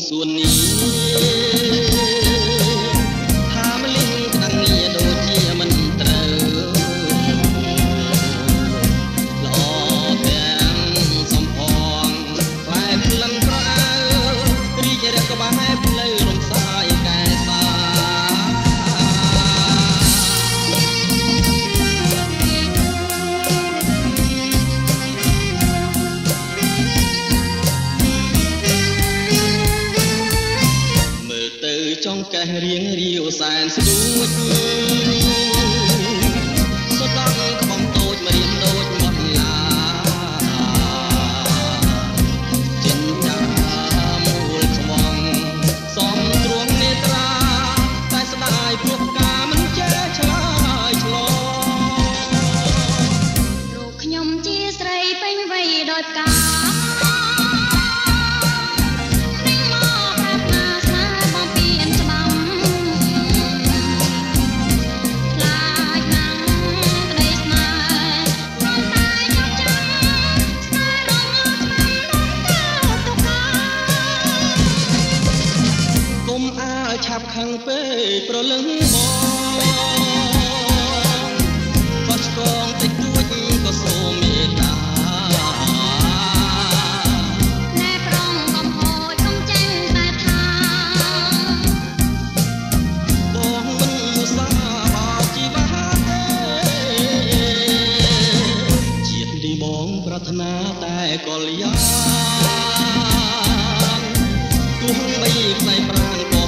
សួននេះថាមលិងតាំងងារដូចជាមិនត្រូវល្អទាំងសំផងផ្លែក្លិនក្រអៅរីករះក្បែរផ្លូវរំសាយកែសាចង់កេះរៀងរាវសែនស្ដួចសតង់ក្បំតូចមករៀនដូចមាត់ឡាចិនចាមូលខ្វងសំទ្រង់នេត្រាតែស្ដាយព្រោះការមិនចេះឆ្លើយឆ្លងលោកខ្ញុំជាស្រីពេញវ័យដោយផ្កាឆាប់ខឹងពេកប្រលឹងមកក៏ឆ្កងតិចតួចក៏សូមមេត្តាណែប្រងកំហូចកុំចេញតែថាបងមិនឧស្សាហ៍បោកជីវ៉ាទេជាតិនេះបងប្រាថ្នាតែកល្យានទោះបីផ្លៃប្រាំង